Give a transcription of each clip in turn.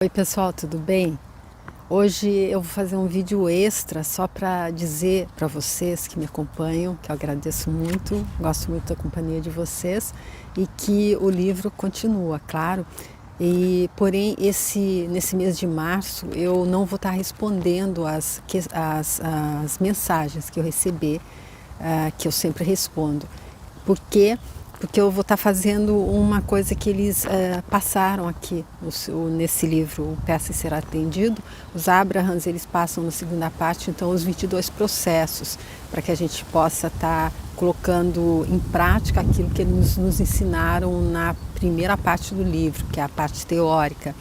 Oi pessoal, tudo bem? Hoje eu vou fazer um vídeo extra só para dizer para vocês que me acompanham, que eu agradeço muito, gosto muito da companhia de vocês e que o livro continua, claro. Porém, nesse mês de março eu não vou estar respondendo as mensagens que eu receber, que eu sempre respondo. Por quê? Porque eu vou estar fazendo uma coisa que eles passaram aqui nesse livro, o Peça e Será Atendido. Os Abrahams, eles passam na segunda parte, então, os 22 processos, para que a gente possa estar colocando em prática aquilo que eles nos ensinaram na primeira parte do livro, que é a parte teórica.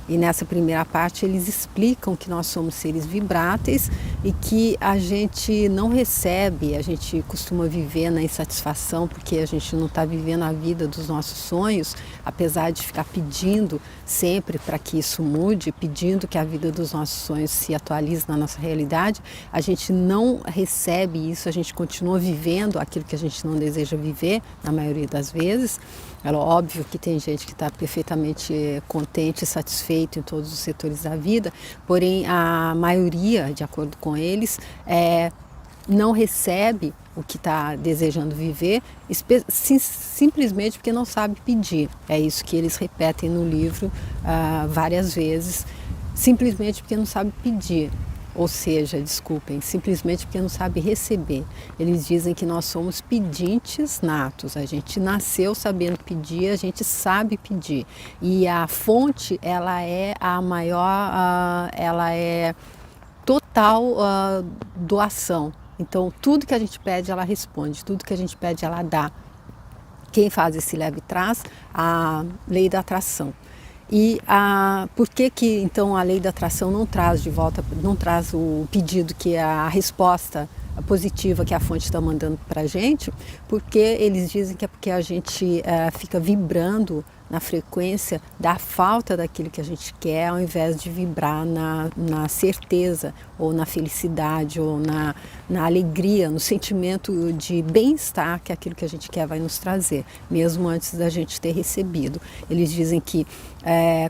E nessa primeira parte eles explicam que nós somos seres vibráteis e que a gente não recebe, a gente costuma viver na insatisfação porque a gente não está vivendo a vida dos nossos sonhos, apesar de ficar pedindo sempre para que isso mude, pedindo que a vida dos nossos sonhos se atualize na nossa realidade, a gente não recebe isso, a gente continua vivendo aquilo que a gente não deseja viver, na maioria das vezes. É óbvio que tem gente que está perfeitamente contente e satisfeito em todos os setores da vida, porém a maioria, de acordo com eles, não recebe o que está desejando viver, simplesmente porque não sabe pedir. É isso que eles repetem no livro várias vezes, simplesmente porque não sabe pedir. Ou seja, desculpem, simplesmente porque não sabe receber. Eles dizem que nós somos pedintes natos, a gente nasceu sabendo pedir, a gente sabe pedir. E a fonte, ela é a maior, ela é total doação. Então, tudo que a gente pede, ela responde, tudo que a gente pede, ela dá. Quem faz esse leve traz a lei da atração. Por que então a lei da atração não traz de volta, não traz o pedido que é a resposta positiva que a fonte está mandando para a gente? Porque eles dizem que é porque a gente fica vibrando na frequência da falta daquilo que a gente quer, ao invés de vibrar na certeza, ou na felicidade, ou na alegria, no sentimento de bem-estar que aquilo que a gente quer vai nos trazer, mesmo antes da gente ter recebido. Eles dizem que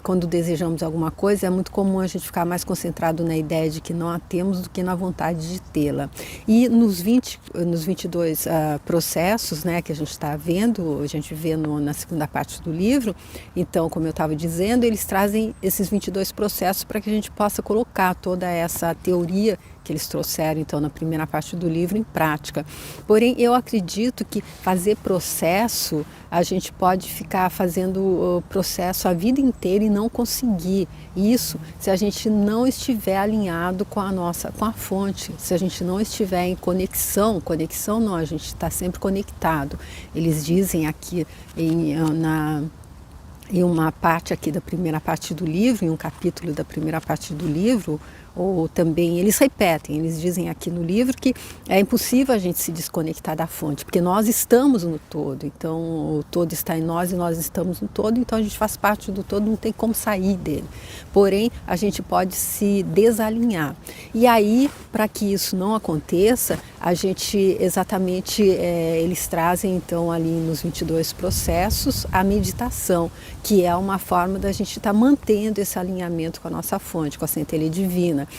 quando desejamos alguma coisa, é muito comum a gente ficar mais concentrado na ideia de que não a temos do que na vontade de tê-la. E nos 22 processos, né, que a gente está vendo, a gente vê na segunda parte do livro, então, como eu estava dizendo, eles trazem esses 22 processos para que a gente possa colocar toda essa teoria que eles trouxeram, então, na primeira parte do livro em prática. Porém, eu acredito que fazer processo, a gente pode ficar fazendo o processo a vida inteira e não conseguir isso se a gente não estiver alinhado com a fonte, se a gente não estiver em conexão não, a gente está sempre conectado. Eles dizem aqui em uma parte aqui da primeira parte do livro, em um capítulo da primeira parte do livro, ou também eles repetem, eles dizem aqui no livro que é impossível a gente se desconectar da fonte, porque nós estamos no todo, então o todo está em nós e nós estamos no todo, então a gente faz parte do todo, não tem como sair dele. Porém, a gente pode se desalinhar. E aí, para que isso não aconteça, a gente eles trazem então ali nos 22 processos a meditação, que é uma forma da gente estar mantendo esse alinhamento com a nossa fonte, com a centelha divina.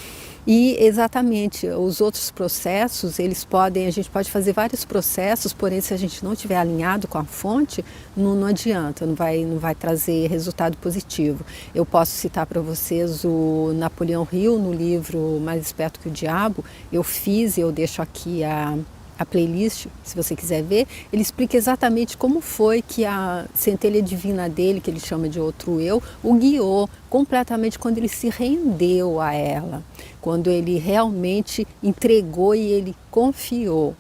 E exatamente, os outros processos, a gente pode fazer vários processos, porém se a gente não estiver alinhado com a fonte, não adianta, não vai trazer resultado positivo. Eu posso citar para vocês o Napoleão Hill no livro Mais Esperto que o Diabo, eu deixo aqui a playlist, se você quiser ver, ele explica exatamente como foi que a centelha divina dele, que ele chama de outro eu, o guiou completamente quando ele se rendeu a ela, quando ele realmente entregou e ele confiou.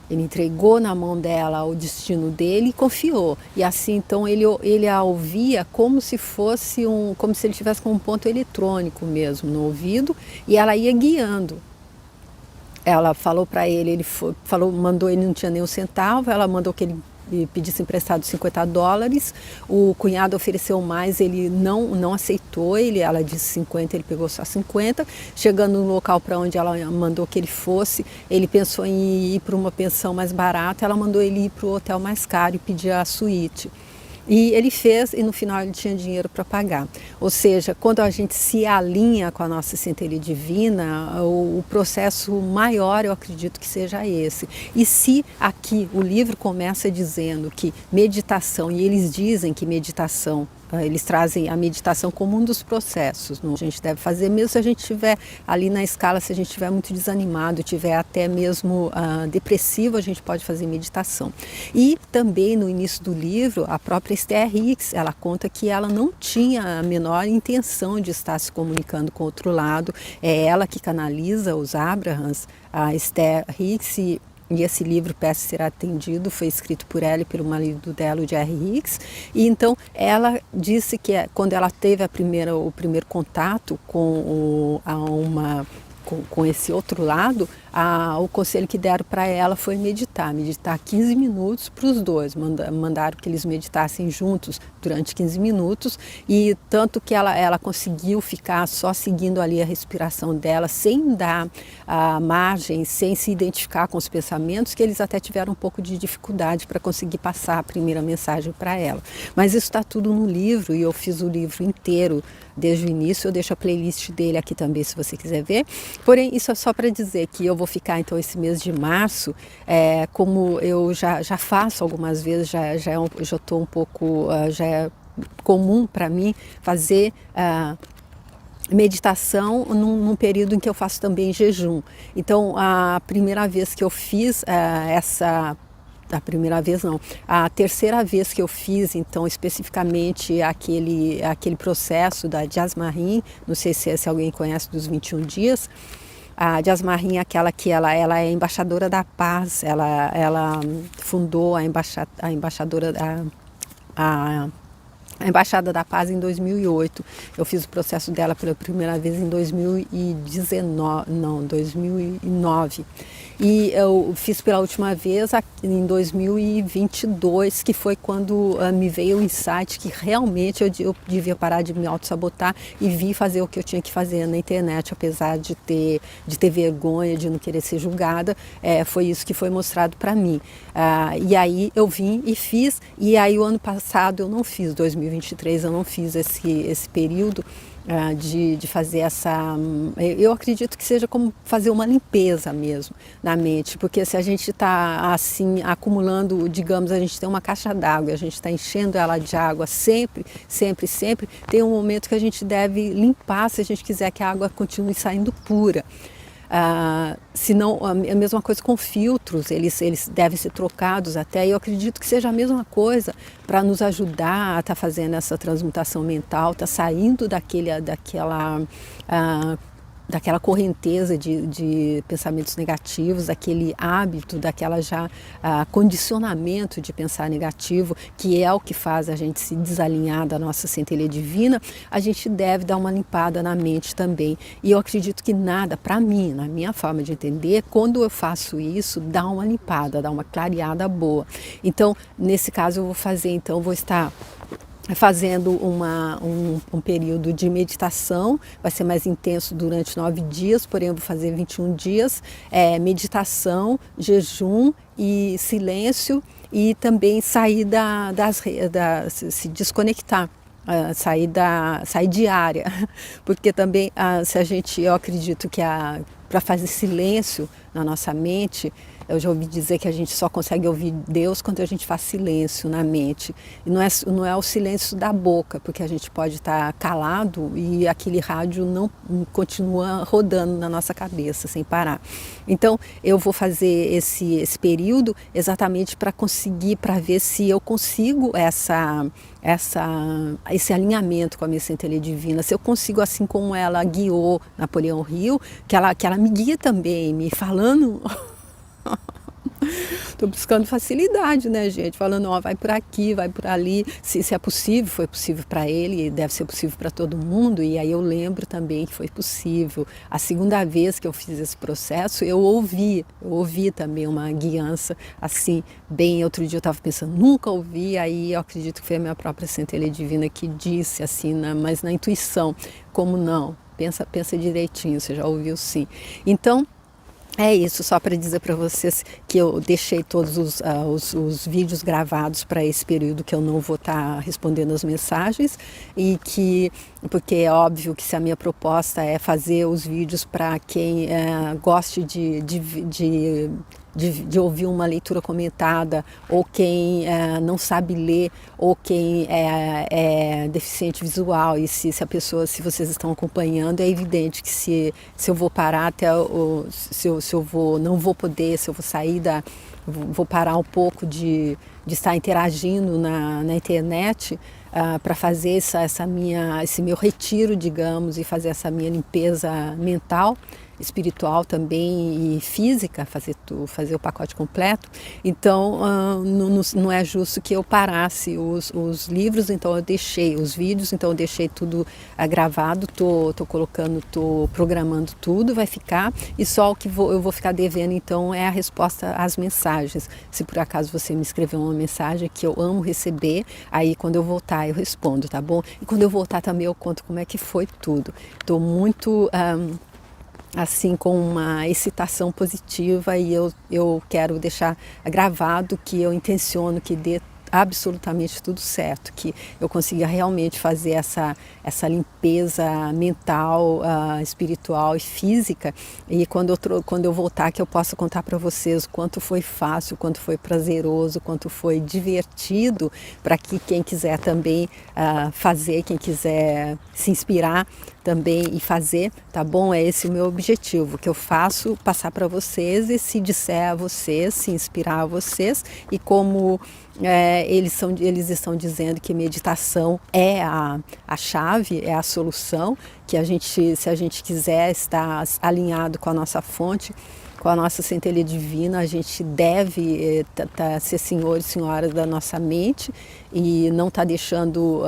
Ele entregou na mão dela o destino dele e confiou. E assim, então, ele a ouvia como se fosse como se ele tivesse com um ponto eletrônico mesmo no ouvido, e ela ia guiando. Ela falou para ele, mandou, ele não tinha nem um centavo, ela mandou que ele pedisse emprestado $50, o cunhado ofereceu mais, ele não aceitou, ela disse 50, ele pegou só 50, chegando no local para onde ela mandou que ele fosse, ele pensou em ir para uma pensão mais barata, ela mandou ele ir para o hotel mais caro e pedir a suíte. E ele fez e no final ele tinha dinheiro para pagar. Ou seja, quando a gente se alinha com a nossa centelha divina, o processo maior eu acredito que seja esse. E se aqui o livro começa dizendo que meditação, e eles dizem que meditação, eles trazem a meditação como um dos processos. A gente deve fazer, mesmo se a gente estiver ali na escala, se a gente estiver muito desanimado, estiver até mesmo depressivo, a gente pode fazer meditação. E também no início do livro, a própria Esther Hicks, ela conta que ela não tinha a menor intenção de estar se comunicando com o outro lado. É ela que canaliza os Abrahams, a Esther Hicks, e esse livro, Peça Será Atendido, foi escrito por ela e pelo marido dela, o Jerry Hicks. E então ela disse que quando ela teve o primeiro contato com esse outro lado, o conselho que deram para ela foi meditar 15 minutos para os dois, mandaram que eles meditassem juntos durante 15 minutos, e tanto que ela conseguiu ficar só seguindo ali a respiração dela, sem dar margem, sem se identificar com os pensamentos, que eles até tiveram um pouco de dificuldade para conseguir passar a primeira mensagem para ela. Mas isso está tudo no livro, e eu fiz o livro inteiro desde o início. Eu deixo a playlist dele aqui também, se você quiser ver. Porém, isso é só para dizer que eu vou ficar então esse mês de março, como eu já faço algumas vezes, já estou um pouco, já é comum para mim fazer meditação num período em que eu faço também jejum. Então, a primeira vez que eu fiz a terceira vez que eu fiz, então, especificamente aquele processo da Jasmarim, não sei se alguém conhece, dos 21 dias. A Jasmarim é aquela que ela é embaixadora da paz, ela fundou a Embaixada da Paz em 2008. Eu fiz o processo dela pela primeira vez em 2009. E eu fiz pela última vez em 2022, que foi quando me veio o insight que realmente eu devia parar de me auto-sabotar e vir fazer o que eu tinha que fazer na internet, apesar de ter vergonha, de não querer ser julgada. Foi isso que foi mostrado para mim. E aí eu vim e fiz, e aí o ano passado eu não fiz, 2023 eu não fiz esse período de fazer essa... Eu acredito que seja como fazer uma limpeza mesmo na mente, porque se a gente está assim acumulando, digamos, a gente tem uma caixa d'água, a gente está enchendo ela de água sempre, tem um momento que a gente deve limpar se a gente quiser que a água continue saindo pura. Senão, a mesma coisa com filtros, eles devem ser trocados até, e eu acredito que seja a mesma coisa para nos ajudar a estar fazendo essa transmutação mental, estar saindo daquela correnteza de pensamentos negativos, daquele hábito, daquela condicionamento de pensar negativo, que é o que faz a gente se desalinhar da nossa centelha divina. A gente deve dar uma limpada na mente também. E eu acredito que nada, para mim, na minha forma de entender, quando eu faço isso, dá uma limpada, dá uma clareada boa. Então, nesse caso, eu vou estar fazendo um período de meditação, vai ser mais intenso durante 9 dias, porém eu vou fazer 21 dias, meditação, jejum e silêncio, e também sair se desconectar. Sair de área, porque também eu acredito que para fazer silêncio na nossa mente, eu já ouvi dizer que a gente só consegue ouvir Deus quando a gente faz silêncio na mente. E não é o silêncio da boca, porque a gente pode estar calado e aquele rádio não continua rodando na nossa cabeça sem parar. Então, eu vou fazer esse período exatamente para ver se eu consigo esse alinhamento com a minha centelha divina, se eu consigo, assim como ela guiou Napoleão Hill, que ela me guia também, me falando... Estou buscando facilidade, né, gente? Falando, vai por aqui, vai por ali. Se é possível, foi possível para ele, deve ser possível para todo mundo. E aí eu lembro também que foi possível. A segunda vez que eu fiz esse processo, eu ouvi também uma guiança, assim, bem. Outro dia eu estava pensando, nunca ouvi, aí eu acredito que foi a minha própria centelha divina que disse, assim, mas na intuição, como não? Pensa direitinho, você já ouviu sim. Então, É isso, só para dizer para vocês que eu deixei todos os vídeos gravados para esse período que eu não vou estar respondendo as mensagens e que, porque é óbvio que se a minha proposta é fazer os vídeos para quem goste de ouvir uma leitura comentada, ou quem não sabe ler, ou quem é deficiente visual, e se vocês estão acompanhando, é evidente que se eu vou parar até se eu não vou poder, se eu vou sair vou parar um pouco de estar interagindo na internet, para fazer esse meu retiro, digamos, e fazer essa minha limpeza mental, espiritual também e física, fazer o pacote completo. Então não é justo que eu parasse os livros, então eu deixei os vídeos, então eu deixei tudo gravado, tô programando tudo, vai ficar, e só o que eu vou ficar devendo então é a resposta às mensagens. Se por acaso você me escreveu uma mensagem que eu amo receber, aí quando eu voltar eu respondo, tá bom? E quando eu voltar também eu conto como é que foi tudo. Estou muito assim, com uma excitação positiva, e eu quero deixar gravado que eu intenciono que dê absolutamente tudo certo, que eu consiga realmente fazer essa limpeza mental, espiritual e física, e quando eu voltar que eu possa contar para vocês o quanto foi fácil, o quanto foi prazeroso, o quanto foi divertido, para que quem quiser também fazer, quem quiser se inspirar também e fazer, tá bom? É esse o meu objetivo, que eu faço passar para vocês, e se disser a vocês, se inspirar a vocês, e como eles estão dizendo que meditação é a chave, é a solução, que se a gente quiser estar alinhado com a nossa fonte, com a nossa centelha divina, a gente deve ser senhor e senhora da nossa mente, e não estar deixando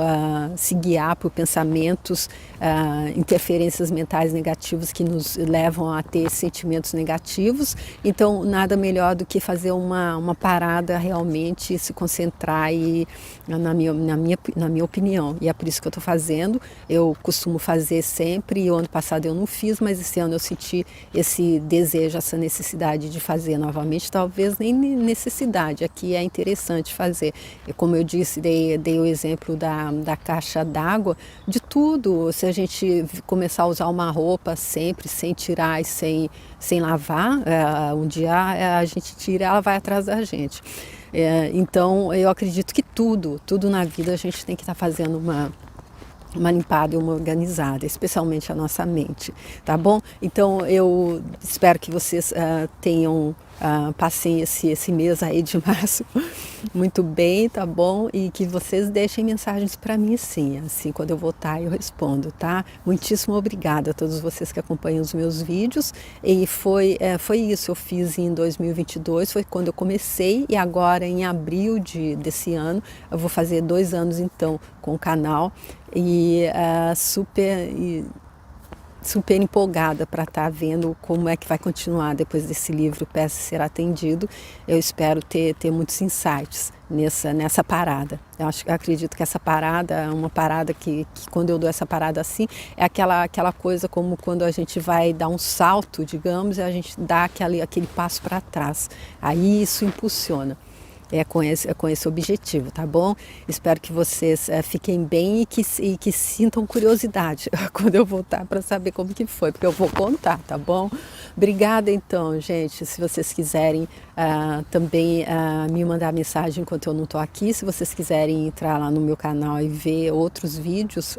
se guiar por pensamentos, interferências mentais negativas que nos levam a ter sentimentos negativos. Então nada melhor do que fazer uma parada, realmente se concentrar, e na minha opinião, e é por isso que eu estou fazendo. Eu costumo fazer sempre, e o ano passado eu não fiz, mas esse ano eu senti esse desejo, essa necessidade de fazer novamente. Talvez nem necessidade, aqui é interessante fazer. Como eu disse, dei o exemplo da caixa d'água, de tudo. Se a gente começar a usar uma roupa sempre, sem tirar e sem lavar, um dia a gente tira e ela vai atrás da gente. Então eu acredito que tudo na vida a gente tem que estar fazendo uma limpada e uma organizada, especialmente a nossa mente, tá bom? Então eu espero que vocês passem esse mês aí de março muito bem, tá bom? E que vocês deixem mensagens para mim, sim, assim, quando eu voltar eu respondo, tá? Muitíssimo obrigada a todos vocês que acompanham os meus vídeos, e foi isso, eu fiz em 2022, foi quando eu comecei, e agora em abril desse ano, eu vou fazer 2 anos então com o canal, e super empolgada para estar vendo como é que vai continuar depois desse livro Peça Ser Atendido. Eu espero ter muitos insights nessa parada. Eu acredito que essa parada é uma parada que quando eu dou essa parada assim, é aquela coisa como quando a gente vai dar um salto, digamos, e a gente dá aquele passo para trás. Aí isso impulsiona. É com esse objetivo, tá bom? Espero que vocês fiquem bem e que sintam curiosidade quando eu voltar, para saber como que foi, porque eu vou contar, tá bom? Obrigada então, gente. Se vocês quiserem também me mandar mensagem enquanto eu não estou aqui, se vocês quiserem entrar lá no meu canal e ver outros vídeos,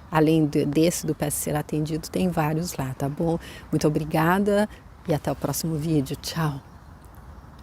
além desse do Peça Ser Atendido, tem vários lá, tá bom? Muito obrigada e até o próximo vídeo. Tchau!